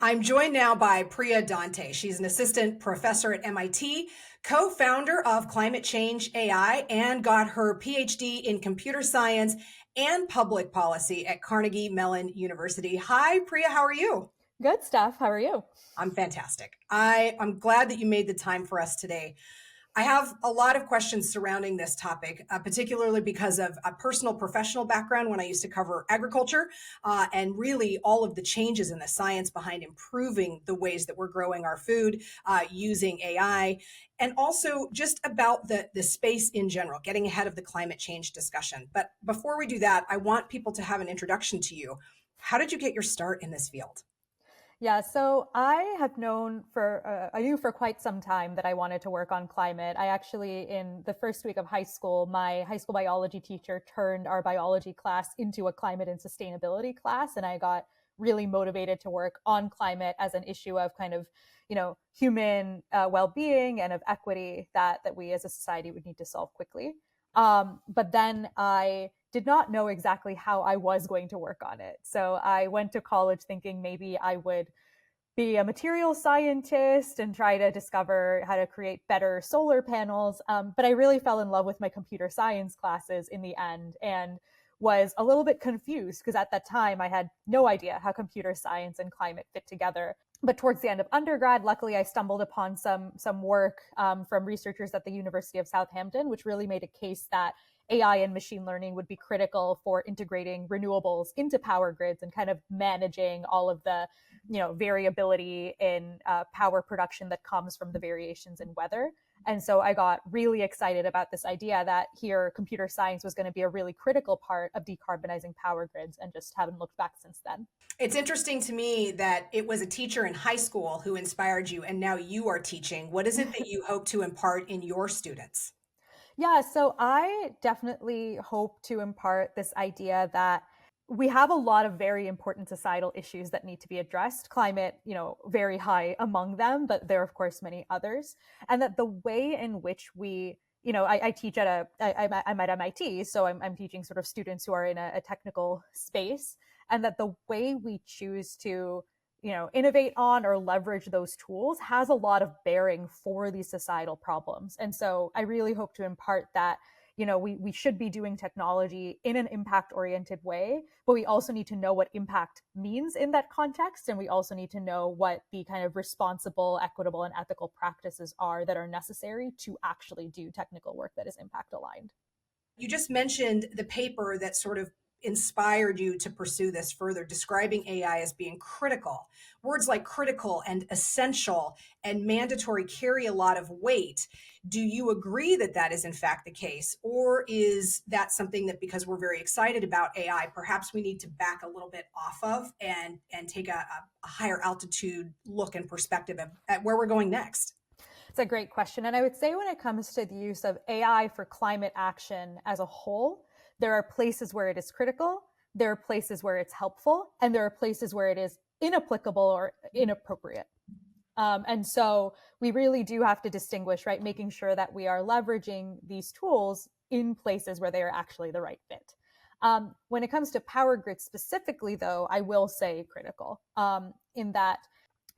I'm joined now by Priya Donti. She's an assistant professor at MIT, co-founder of Climate Change AI, and got her PhD in computer science and public policy at Carnegie Mellon University. Hi, Priya, how are you? Good stuff. How are you? I'm fantastic. I'm glad that you made the time for us today. I have a lot of questions surrounding this topic, particularly because of a personal professional background when I used to cover agriculture and really all of the changes in the science behind improving the ways that we're growing our food using AI, and also just about the space in general, getting ahead of the climate change discussion. But before we do that, I want people to have an introduction to you. How did you get your start in this field? Yeah, so I knew for quite some time that I wanted to work on climate. I actually, in the first week of high school, my high school biology teacher turned our biology class into a climate and sustainability class. And I got really motivated to work on climate as an issue of kind of, human well-being and of equity that we as a society would need to solve quickly. But then I did not know exactly how I was going to work on it. So I went to college thinking maybe I would be a material scientist and try to discover how to create better solar panels. But I really fell in love with my computer science classes in the end and was a little bit confused because at that time I had no idea how computer science and climate fit together. But towards the end of undergrad, luckily I stumbled upon some work from researchers at the University of Southampton, which really made a case that AI and machine learning would be critical for integrating renewables into power grids and kind of managing all of the variability in power production that comes from the variations in weather. And so I got really excited about this idea that here computer science was going to be a really critical part of decarbonizing power grids, and just haven't looked back since then. It's interesting to me that it was a teacher in high school who inspired you, and now you are teaching. What is it that you hope to impart in your students? Yeah, so I definitely hope to impart this idea that we have a lot of very important societal issues that need to be addressed. Climate, very high among them, but there are of course many others. And that the way in which I teach I'm at MIT, so I'm teaching sort of students who are in a technical space, and that the way we choose to innovate on or leverage those tools has a lot of bearing for these societal problems. And so I really hope to impart that we should be doing technology in an impact oriented way, but we also need to know what impact means in that context. And we also need to know what the kind of responsible, equitable, and ethical practices are that are necessary to actually do technical work that is impact aligned. You just mentioned the paper that sort of inspired you to pursue this further, describing AI as being critical. Words like critical and essential and mandatory carry a lot of weight. Do you agree that that is in fact the case? Or is that something that because we're very excited about AI, perhaps we need to back a little bit off of and take a higher altitude look and perspective at where we're going next? It's a great question. And I would say when it comes to the use of AI for climate action as a whole, there are places where it is critical, there are places where it's helpful, and there are places where it is inapplicable or inappropriate. And so we really do have to distinguish, right? Making sure that we are leveraging these tools in places where they are actually the right fit. When it comes to power grids specifically, though, I will say critical in that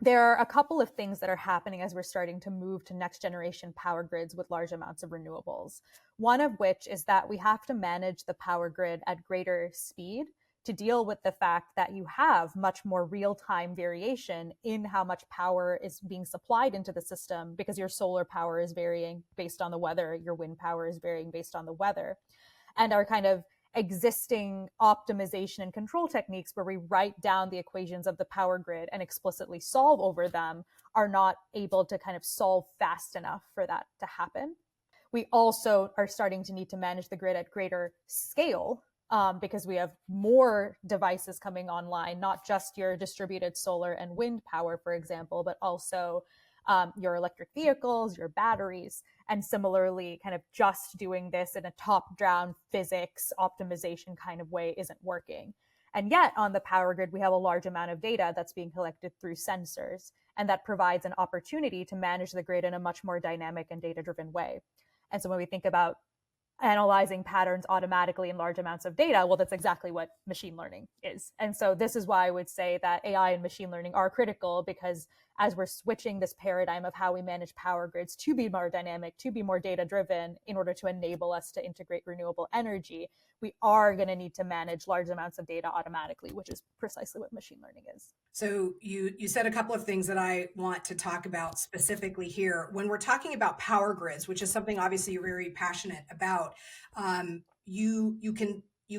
there are a couple of things that are happening as we're starting to move to next generation power grids with large amounts of renewables. One of which is that we have to manage the power grid at greater speed to deal with the fact that you have much more real-time variation in how much power is being supplied into the system, because your solar power is varying based on the weather, your wind power is varying based on the weather. And our kind of existing optimization and control techniques where we write down the equations of the power grid and explicitly solve over them are not able to kind of solve fast enough for that to happen. We also are starting to need to manage the grid at greater scale because we have more devices coming online, not just your distributed solar and wind power, for example, but also your electric vehicles, your batteries. And similarly, kind of just doing this in a top-down physics optimization kind of way isn't working. And yet on the power grid, we have a large amount of data that's being collected through sensors, and that provides an opportunity to manage the grid in a much more dynamic and data-driven way. And so when we think about analyzing patterns automatically in large amounts of data. Well, that's exactly what machine learning is. And so this is why I would say that AI and machine learning are critical, because as we're switching this paradigm of how we manage power grids to be more dynamic, to be more data driven, in order to enable us to integrate renewable energy, we are going to need to manage large amounts of data automatically, which is precisely what machine learning is. So you said a couple of things that I want to talk about specifically here. When we're talking about power grids, which is something obviously you're very passionate about, you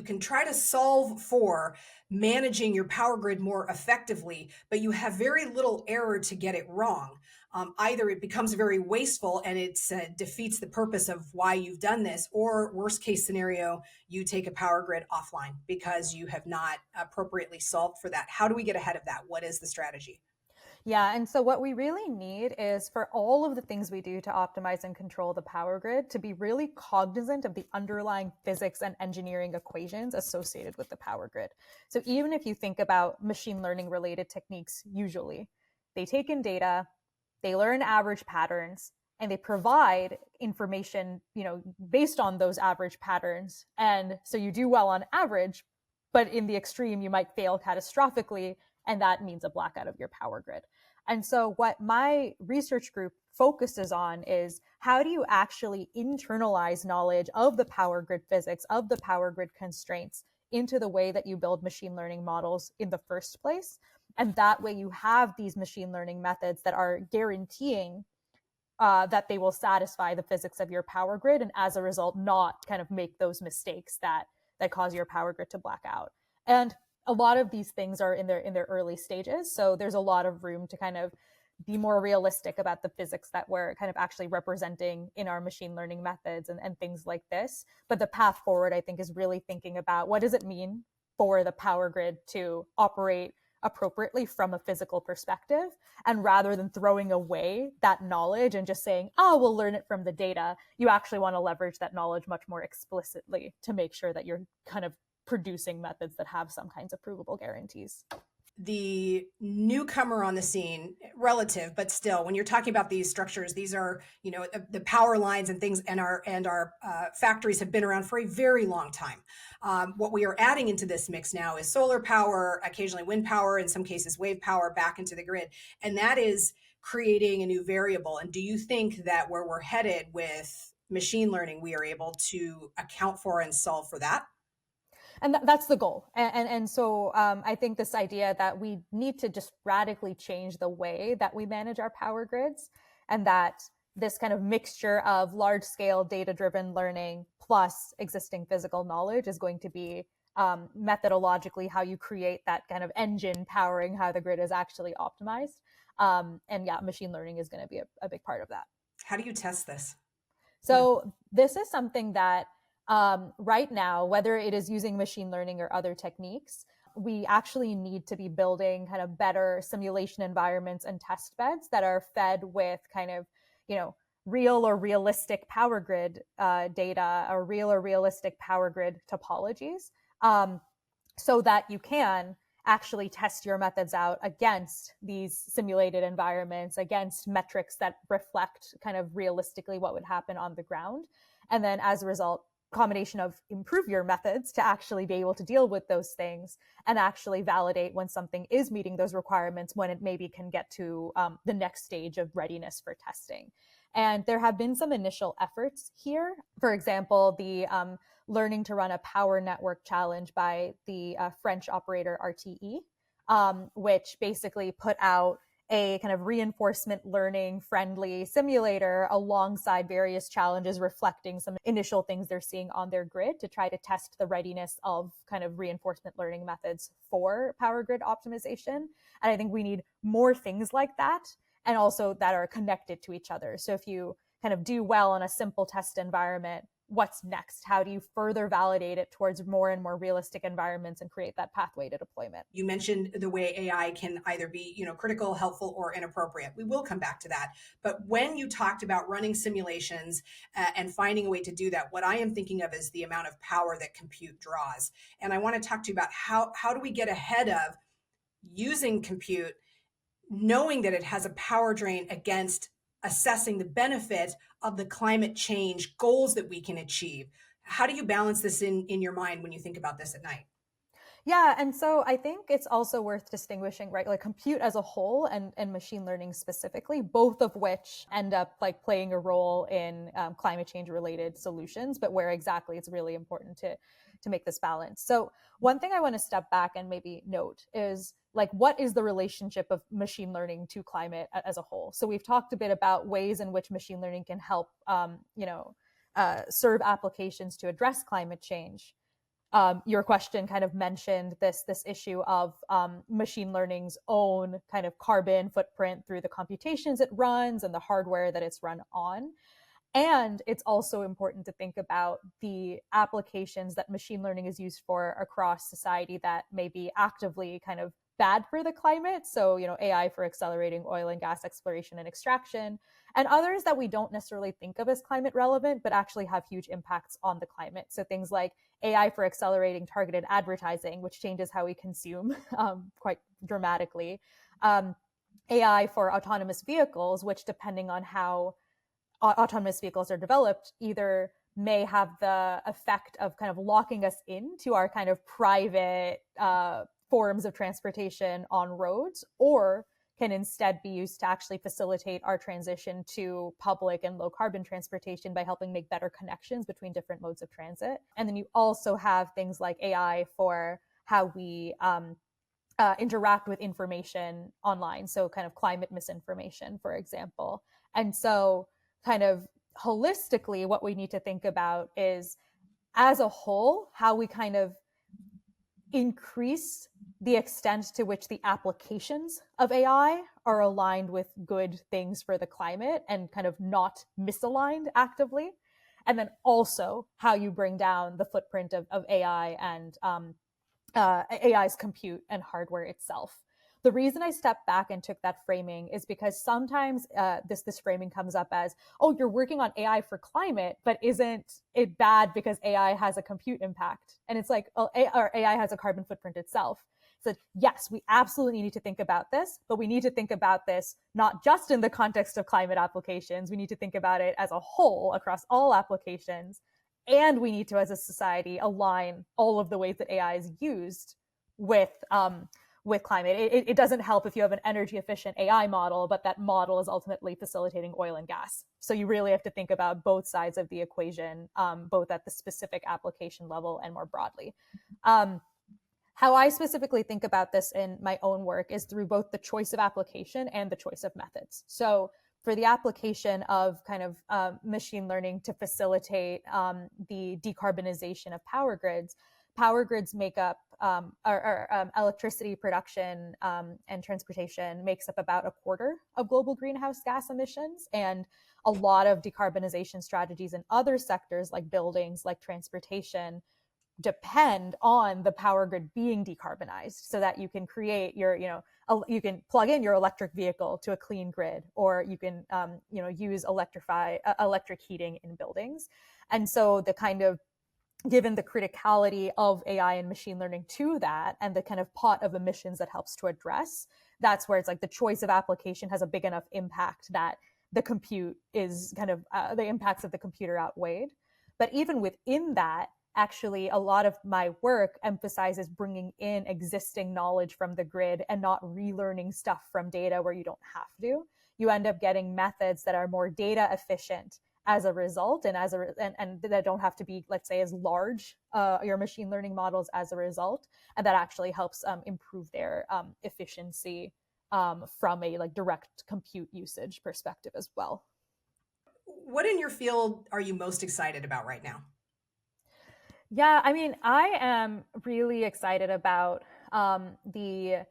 can try to solve for managing your power grid more effectively, but you have very little error to get it wrong. Either it becomes very wasteful and it defeats the purpose of why you've done this, or worst case scenario, you take a power grid offline because you have not appropriately solved for that. How do we get ahead of that? What is the strategy? Yeah, and so what we really need is for all of the things we do to optimize and control the power grid to be really cognizant of the underlying physics and engineering equations associated with the power grid. So even if you think about machine learning related techniques, usually they take in data, they learn average patterns, and they provide information, based on those average patterns. And so you do well on average, but in the extreme, you might fail catastrophically, and that means a blackout of your power grid. And so what my research group focuses on is, how do you actually internalize knowledge of the power grid physics, of the power grid constraints, into the way that you build machine learning models in the first place? And that way you have these machine learning methods that are guaranteeing that they will satisfy the physics of your power grid, and as a result not kind of make those mistakes that cause your power grid to black out. And a lot of these things are in their early stages, so there's a lot of room to kind of be more realistic about the physics that we're kind of actually representing in our machine learning methods and things like this. But the path forward, I think, is really thinking about, what does it mean for the power grid to operate appropriately from a physical perspective? And rather than throwing away that knowledge and just saying, oh, we'll learn it from the data, you actually want to leverage that knowledge much more explicitly to make sure that you're kind of producing methods that have some kinds of provable guarantees. The newcomer on the scene, relative, but still, when you're talking about these structures, these are, the power lines and things, and our factories have been around for a very long time. What we are adding into this mix now is solar power, occasionally wind power, in some cases wave power, back into the grid, and that is creating a new variable. And do you think that where we're headed with machine learning, we are able to account for and solve for that? And that's the goal. And so I think this idea that we need to just radically change the way that we manage our power grids, and that this kind of mixture of large scale data driven learning plus existing physical knowledge is going to be methodologically how you create that kind of engine powering how the grid is actually optimized. And yeah, machine learning is going to be a big part of that. How do you test this? So this is something that right now, whether it is using machine learning or other techniques, we actually need to be building kind of better simulation environments and test beds that are fed with kind of, real or realistic power grid data, or real or realistic power grid topologies, so that you can actually test your methods out against these simulated environments, against metrics that reflect kind of realistically what would happen on the ground. And then as a result, combination of improve your methods to actually be able to deal with those things, and actually validate when something is meeting those requirements, when it maybe can get to the next stage of readiness for testing. And there have been some initial efforts here. For example, the learning to run a power network challenge by the French operator RTE, which basically put out a kind of reinforcement learning friendly simulator alongside various challenges reflecting some initial things they're seeing on their grid, to try to test the readiness of kind of reinforcement learning methods for power grid optimization. And I think we need more things like that, and also that are connected to each other. So if you kind of do well in a simple test environment, what's next? How do you further validate it towards more and more realistic environments and create that pathway to deployment? You mentioned the way AI can either be, critical, helpful, or inappropriate. We will come back to that. But when you talked about running simulations and finding a way to do that, what I am thinking of is the amount of power that compute draws. And I want to talk to you about how do we get ahead of using compute, knowing that it has a power drain, against assessing the benefit of the climate change goals that we can achieve. How do you balance this in your mind when you think about this at night? Yeah, and so I think it's also worth distinguishing, right? Like compute as a whole and machine learning specifically, both of which end up like playing a role in climate change related solutions, but where exactly it's really important to make this balance. So one thing I want to step back and maybe note is like what is the relationship of machine learning to climate as a whole? So we've talked a bit about ways in which machine learning can help, serve applications to address climate change. Your question kind of mentioned this issue of machine learning's own kind of carbon footprint through the computations it runs and the hardware that it's run on. And it's also important to think about the applications that machine learning is used for across society that may be actively kind of bad for the climate. So, AI for accelerating oil and gas exploration and extraction, and others that we don't necessarily think of as climate relevant, but actually have huge impacts on the climate. So things like AI for accelerating targeted advertising, which changes how we consume quite dramatically. AI for autonomous vehicles, which depending on how autonomous vehicles are developed, either may have the effect of kind of locking us into our kind of private forms of transportation on roads, or can instead be used to actually facilitate our transition to public and low carbon transportation by helping make better connections between different modes of transit. And then you also have things like AI for how we interact with information online. So kind of climate misinformation, for example. And so kind of holistically, what we need to think about is as a whole, how we kind of increase the extent to which the applications of AI are aligned with good things for the climate and kind of not misaligned actively. And then also how you bring down the footprint of AI and AI's compute and hardware itself. The reason I stepped back and took that framing is because sometimes this framing comes up as, oh, you're working on AI for climate, but isn't it bad because AI has a compute impact? And it's like, well, AI has a carbon footprint itself. So yes, we absolutely need to think about this, but we need to think about this not just in the context of climate applications. We need to think about it as a whole across all applications. And we need to, as a society, align all of the ways that AI is used with climate. It doesn't help if you have an energy efficient AI model, but that model is ultimately facilitating oil and gas. So you really have to think about both sides of the equation, both at the specific application level and more broadly. How I specifically think about this in my own work is through both the choice of application and the choice of methods. So for the application of kind of machine learning to facilitate the decarbonization of power grids make up electricity production and transportation makes up about a quarter of global greenhouse gas emissions. And a lot of decarbonization strategies in other sectors like buildings, like transportation, depend on the power grid being decarbonized so that you can create your, you can plug in your electric vehicle to a clean grid, or you can, use electric heating in buildings. And so the kind of, given the criticality of AI and machine learning to that and the kind of pot of emissions that helps to address, that's where it's like the choice of application has a big enough impact that the compute is kind of, the impacts of the computer outweighed. But even within that, actually, a lot of my work emphasizes bringing in existing knowledge from the grid and not relearning stuff from data where you don't have to. You end up getting methods that are more data efficient as a result, and and that don't have to be, let's say, as large, your machine learning models as a result, and that actually helps improve their efficiency from a like direct compute usage perspective as well. What in your field are you most excited about right now? Yeah, I mean, I am really excited about the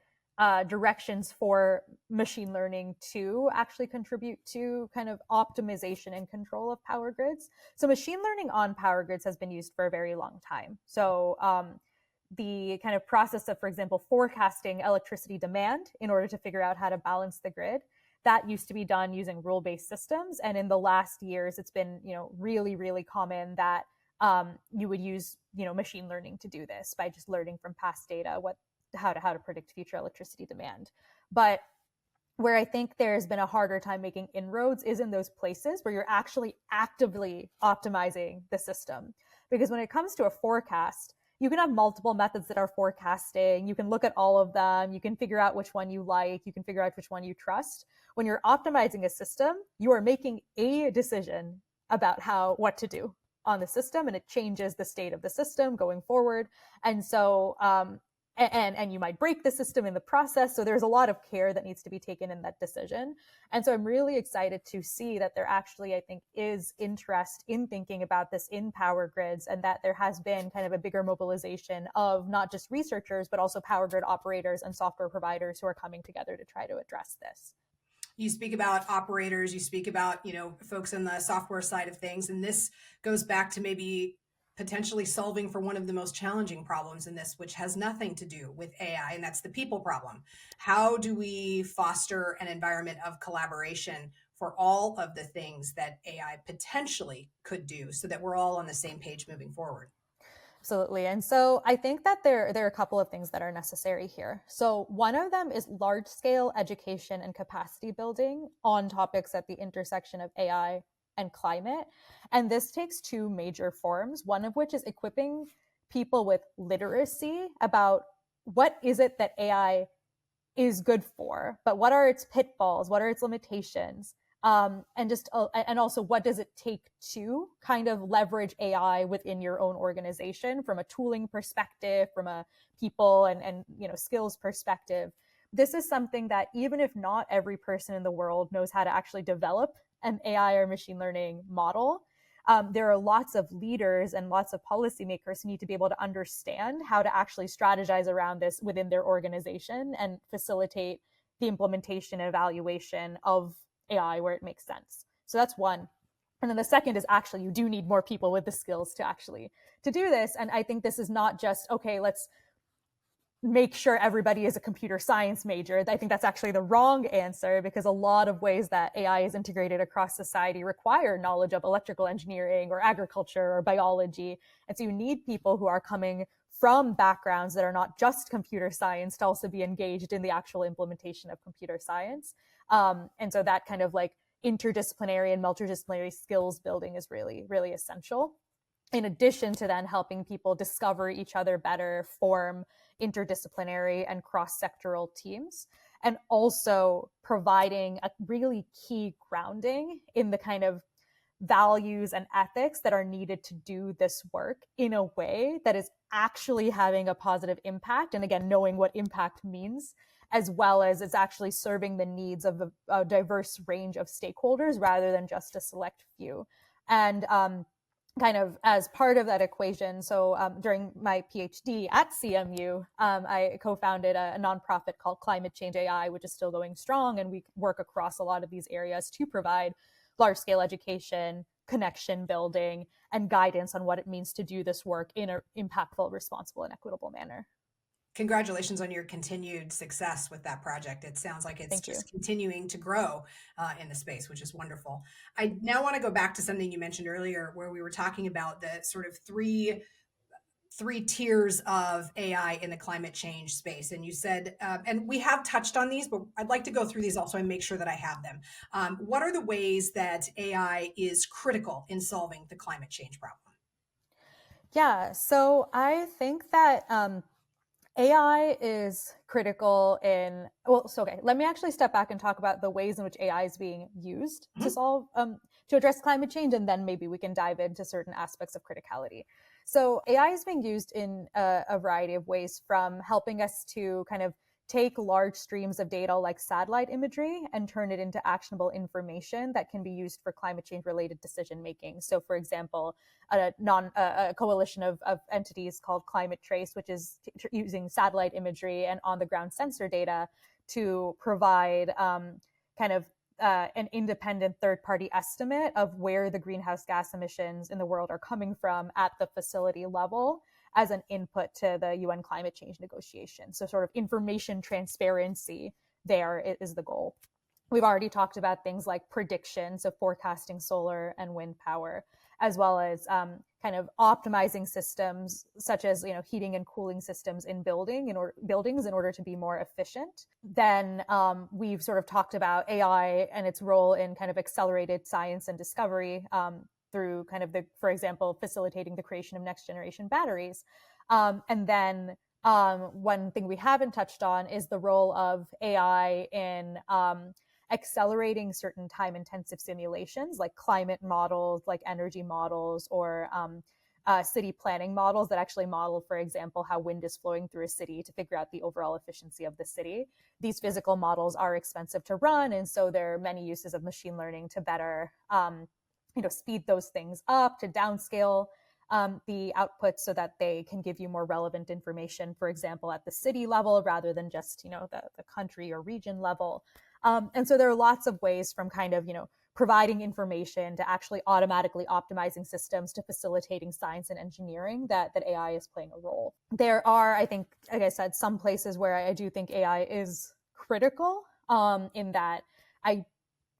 directions for machine learning to actually contribute to kind of optimization and control of power grids. So, machine learning on power grids has been used for a very long time. So, the kind of process of, for example, forecasting electricity demand in order to figure out how to balance the grid, that used to be done using rule-based systems. And in the last years, it's been, really, really common that you would use, machine learning to do this by just learning from past data how to predict future electricity demand. But where I think there's been a harder time making inroads is in those places where you're actually actively optimizing the system. Because when it comes to a forecast, you can have multiple methods that are forecasting. You can look at all of them. You can figure out which one you like. You can figure out which one you trust. When you're optimizing a system, you are making a decision about what to do on the system, and it changes the state of the system going forward. And so, and you might break the system in the process. So there's a lot of care that needs to be taken in that decision. And so I'm really excited to see that there actually, I think, is interest in thinking about this in power grids, and that there has been kind of a bigger mobilization of not just researchers, but also power grid operators and software providers who are coming together to try to address this. You speak about operators, you speak about, folks on the software side of things. And this goes back to maybe potentially solving for one of the most challenging problems in this, which has nothing to do with AI, and that's the people problem. How do we foster an environment of collaboration for all of the things that AI potentially could do so that we're all on the same page moving forward? Absolutely. And so I think that there are a couple of things that are necessary here. So one of them is large scale education and capacity building on topics at the intersection of AI and climate. And this takes two major forms, one of which is equipping people with literacy about what is it that AI is good for, but what are its pitfalls? What are its limitations? And also, what does it take to kind of leverage AI within your own organization from a tooling perspective, from a people and skills perspective? This is something that even if not every person in the world knows how to actually develop an AI or machine learning model, there are lots of leaders and lots of policymakers who need to be able to understand how to actually strategize around this within their organization and facilitate the implementation and evaluation of AI where it makes sense. So that's one. And then the second is actually you do need more people with the skills to do this. And I think this is not just, okay, let's make sure everybody is a computer science major. I think that's actually the wrong answer, because a lot of ways that AI is integrated across society require knowledge of electrical engineering or agriculture or biology. And so you need people who are coming from backgrounds that are not just computer science to also be engaged in the actual implementation of computer science. And so that kind of like interdisciplinary and multidisciplinary skills building is really, really essential. In addition to then helping people discover each other better, form interdisciplinary and cross-sectoral teams, and also providing a really key grounding in the kind of values and ethics that are needed to do this work in a way that is actually having a positive impact. And again, knowing what impact means, as well as it's actually serving the needs of a diverse range of stakeholders rather than just a select few. And kind of as part of that equation, so during my PhD at CMU, I co-founded a nonprofit called Climate Change AI, which is still going strong, and we work across a lot of these areas to provide large-scale education, connection building, and guidance on what it means to do this work in an impactful, responsible, and equitable manner. Congratulations on your continued success with that project. It sounds like it's just continuing to grow in the space, which is wonderful. I now want to go back to something you mentioned earlier, where we were talking about the sort of three tiers of AI in the climate change space. And you said, and we have touched on these, but I'd like to go through these also and make sure that I have them. What are the ways that AI is critical in solving the climate change problem? Yeah, so I think that AI is critical in, okay, let me actually step back and talk about the ways in which AI is being used to solve, to address climate change, and then maybe we can dive into certain aspects of criticality. So AI is being used in a variety of ways, from helping us to kind of take large streams of data like satellite imagery and turn it into actionable information that can be used for climate change related decision making. So for example, a coalition of entities called Climate Trace, which is using satellite imagery and on the ground sensor data to provide an independent third-party estimate of where the greenhouse gas emissions in the world are coming from at the facility level as an input to the UN climate change negotiation. So sort of information transparency there is the goal. We've already talked about things like prediction, so forecasting solar and wind power, as well as kind of optimizing systems such as heating and cooling systems in buildings in order to be more efficient. Then we've sort of talked about AI and its role in kind of accelerated science and discovery. through kind of for example, facilitating the creation of next generation batteries. And then one thing we haven't touched on is the role of AI in accelerating certain time intensive simulations like climate models, like energy models, or city planning models that actually model, for example, how wind is flowing through a city to figure out the overall efficiency of the city. These physical models are expensive to run, and so there are many uses of machine learning to better speed those things up, to downscale the outputs so that they can give you more relevant information, for example, at the city level rather than just the country or region level. And so there are lots of ways, from kind of providing information to actually automatically optimizing systems to facilitating science and engineering, that AI is playing a role. There are, I think, like I said, some places where I do think AI is critical, in that I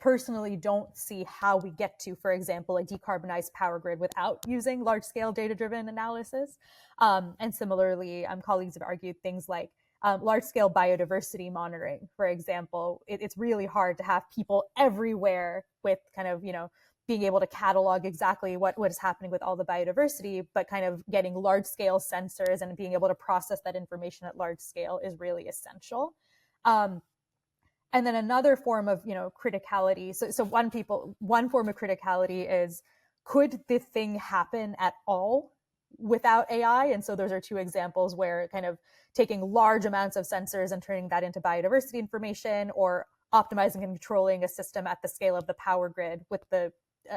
personally don't see how we get to, for example, a decarbonized power grid without using large-scale data-driven analysis. And similarly, colleagues have argued things like large-scale biodiversity monitoring, for example. It's really hard to have people everywhere with kind of, being able to catalog exactly what is happening with all the biodiversity, but kind of getting large-scale sensors and being able to process that information at large scale is really essential. And then another form of criticality. So one form of criticality is, could the thing happen at all without AI? And so those are two examples where kind of taking large amounts of sensors and turning that into biodiversity information, or optimizing and controlling a system at the scale of the power grid with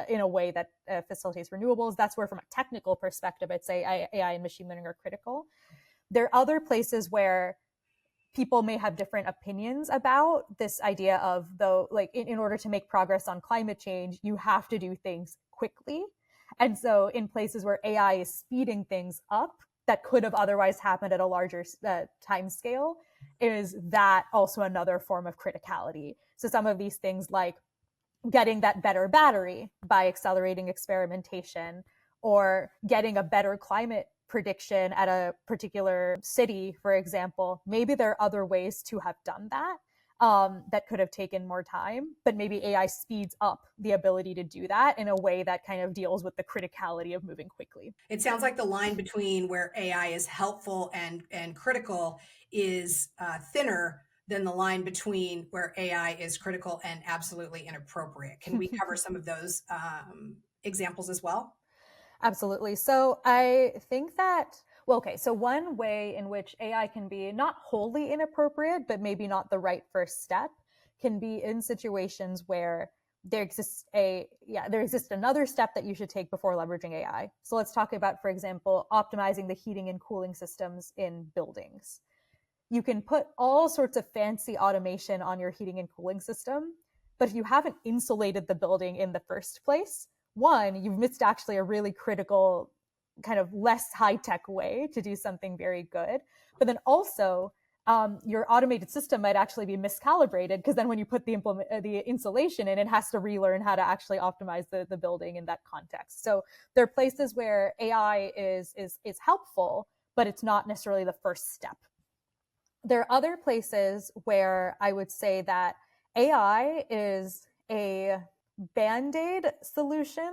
in a way that facilitates renewables. That's where, from a technical perspective, I'd say AI and machine learning are critical. There are other places where people may have different opinions about this idea of, though, like in order to make progress on climate change, you have to do things quickly. And so in places where AI is speeding things up that could have otherwise happened at a larger time scale, is that also another form of criticality. So some of these things, like getting that better battery by accelerating experimentation, or getting a better climate prediction at a particular city, for example, maybe there are other ways to have done that, that could have taken more time, but maybe AI speeds up the ability to do that in a way that kind of deals with the criticality of moving quickly. It sounds like the line between where AI is helpful and critical is thinner than the line between where AI is critical and absolutely inappropriate. Can we cover some of those examples as well? Absolutely. So I think that, well, okay, so one way in which AI can be not wholly inappropriate, but maybe not the right first step, can be in situations where there exists another step that you should take before leveraging AI. So let's talk about, for example, optimizing the heating and cooling systems in buildings. You can put all sorts of fancy automation on your heating and cooling system, but if you haven't insulated the building in the first place, one, you've missed actually a really critical, kind of less high-tech way to do something very good. But then also, your automated system might actually be miscalibrated, because then when you put the insulation in, it has to relearn how to actually optimize the building in that context. So there are places where AI is helpful, but it's not necessarily the first step. There are other places where I would say that AI is a Band-Aid solution,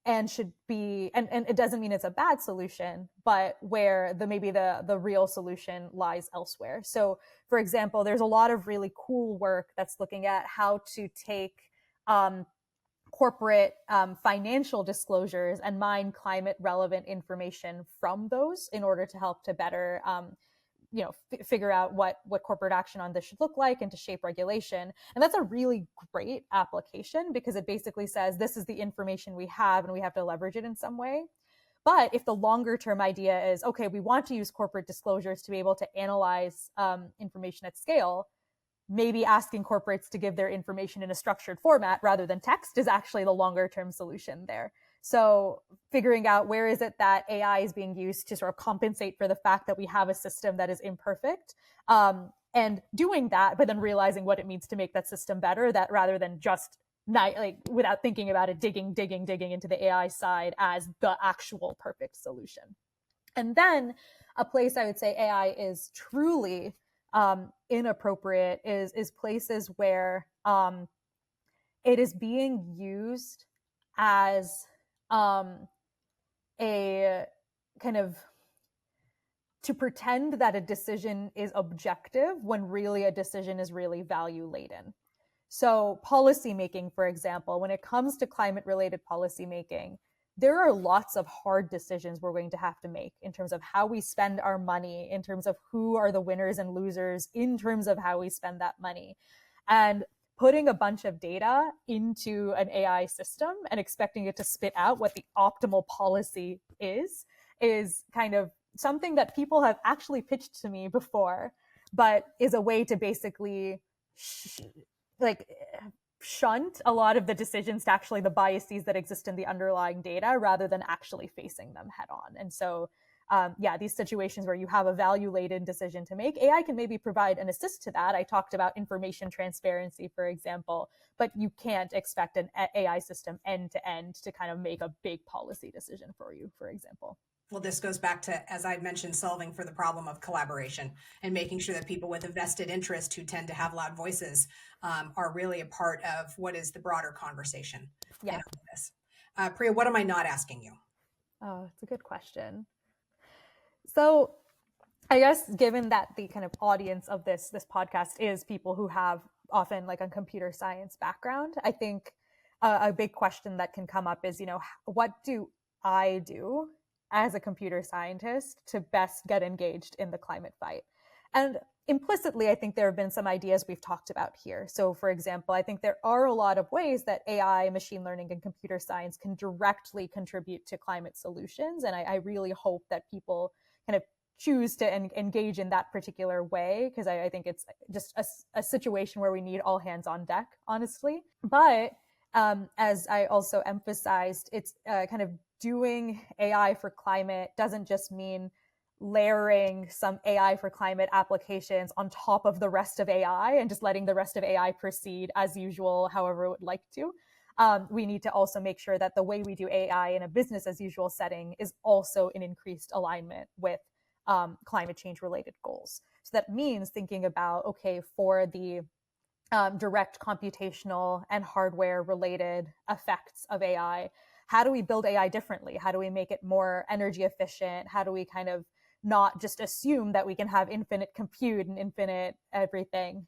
and should be, and it doesn't mean it's a bad solution, but where maybe the real solution lies elsewhere. So for example, there's a lot of really cool work that's looking at how to take corporate financial disclosures and mine climate relevant information from those in order to help to better figure out what corporate action on this should look like, and to shape regulation. And that's a really great application, because it basically says, this is the information we have and we have to leverage it in some way. But if the longer term idea is, okay, we want to use corporate disclosures to be able to analyze information at scale, maybe asking corporates to give their information in a structured format rather than text is actually the longer term solution there. So figuring out where is it that AI is being used to sort of compensate for the fact that we have a system that is imperfect, and doing that, but then realizing what it means to make that system better, that rather than just without thinking about it, digging into the AI side as the actual perfect solution. And then a place I would say AI is truly inappropriate is places where it is being used as a kind of to pretend that a decision is objective when really a decision is really value laden. So policymaking, for example, when it comes to climate related policymaking, there are lots of hard decisions we're going to have to make in terms of how we spend our money, in terms of who are the winners and losers, in terms of how we spend that money. And putting a bunch of data into an AI system and expecting it to spit out what the optimal policy is kind of something that people have actually pitched to me before, but is a way to basically like shunt a lot of the decisions to actually the biases that exist in the underlying data rather than actually facing them head on. And so these situations where you have a value laden decision to make, AI can maybe provide an assist to that. I talked about information transparency, for example, but you can't expect an AI system end to end to kind of make a big policy decision for you, for example. Well, this goes back to, as I mentioned, solving for the problem of collaboration and making sure that people with a vested interest who tend to have loud voices are really a part of what is the broader conversation. Yeah. In all of this. Priya, what am I not asking you? Oh, it's a good question. So I guess given that the kind of audience of this podcast is people who have often like a computer science background, I think a big question that can come up is, what do I do as a computer scientist to best get engaged in the climate fight? And implicitly, I think there have been some ideas we've talked about here. So for example, I think there are a lot of ways that AI, machine learning, and computer science can directly contribute to climate solutions. And I really hope that people kind of choose to engage in that particular way, because I think it's just a situation where we need all hands on deck, honestly. But as I also emphasized, it's kind of doing AI for climate doesn't just mean layering some AI for climate applications on top of the rest of AI and just letting the rest of AI proceed as usual, however it would like to. We need to also make sure that the way we do AI in a business as usual setting is also in increased alignment with climate change related goals. So that means thinking about, okay, for the direct computational and hardware related effects of AI, how do we build AI differently? How do we make it more energy efficient? How do we kind of not just assume that we can have infinite compute and infinite everything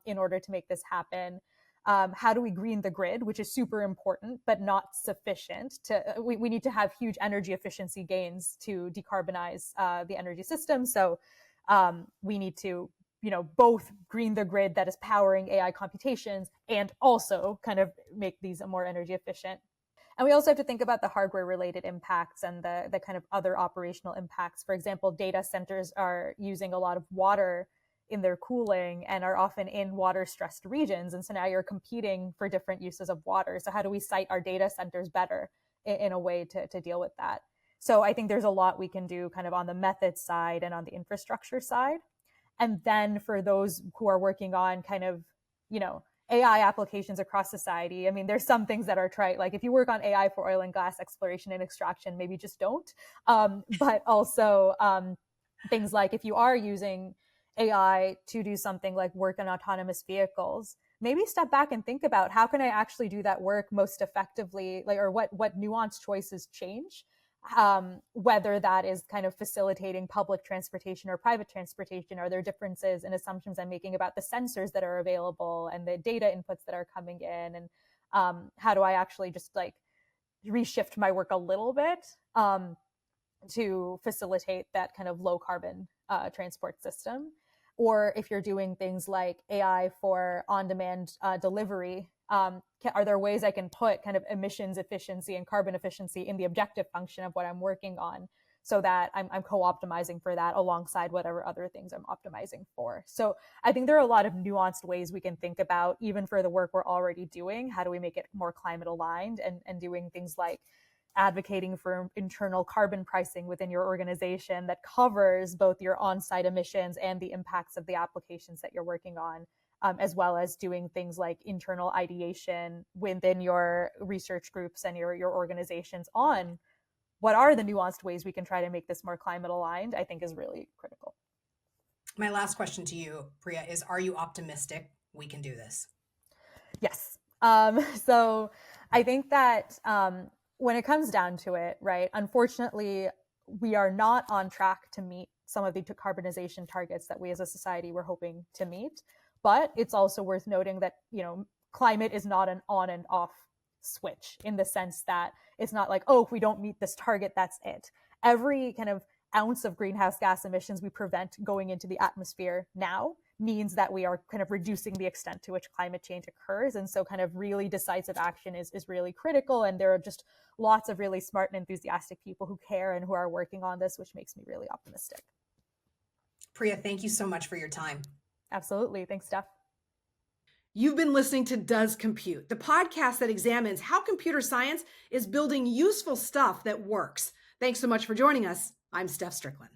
in order to make this happen? How do we green the grid, which is super important, but not sufficient. We need to have huge energy efficiency gains to decarbonize the energy system. So we need to, both green the grid that is powering AI computations and also kind of make these more energy efficient. And we also have to think about the hardware related impacts and the kind of other operational impacts. For example, data centers are using a lot of water in their cooling and are often in water stressed regions. And so now you're competing for different uses of water. So how do we site our data centers better in a way to deal with that? So I think there's a lot we can do kind of on the methods side and on the infrastructure side. And then for those who are working on kind of, AI applications across society, I mean, there's some things that are trite. Like if you work on AI for oil and gas exploration and extraction, maybe just don't. But also things like if you are using AI to do something like work on autonomous vehicles, maybe step back and think about how can I actually do that work most effectively, like, or what nuanced choices change, whether that is kind of facilitating public transportation or private transportation. Are there differences in assumptions I'm making about the sensors that are available and the data inputs that are coming in? And how do I actually just like reshift my work a little bit to facilitate that kind of low carbon transport system? Or if you're doing things like AI for on-demand delivery, are there ways I can put kind of emissions efficiency and carbon efficiency in the objective function of what I'm working on so that I'm co-optimizing for that alongside whatever other things I'm optimizing for? So I think there are a lot of nuanced ways we can think about, even for the work we're already doing, how do we make it more climate aligned, and doing things like advocating for internal carbon pricing within your organization that covers both your on-site emissions and the impacts of the applications that you're working on, as well as doing things like internal ideation within your research groups and your organizations on what are the nuanced ways we can try to make this more climate aligned, I think is really critical. My last question to you, Priya, is are you optimistic we can do this? Yes. So I think that when it comes down to it, right, unfortunately, we are not on track to meet some of the decarbonization targets that we as a society were hoping to meet. But it's also worth noting that, climate is not an on and off switch, in the sense that it's not like, oh, if we don't meet this target, that's it. Every kind of ounce of greenhouse gas emissions we prevent going into the atmosphere now means that we are kind of reducing the extent to which climate change occurs. And so kind of really decisive action is really critical. And there are just lots of really smart and enthusiastic people who care and who are working on this, which makes me really optimistic. Priya, thank you so much for your time. Absolutely. Thanks, Steph. You've been listening to Does Compute, the podcast that examines how computer science is building useful stuff that works. Thanks so much for joining us. I'm Steph Stricklen.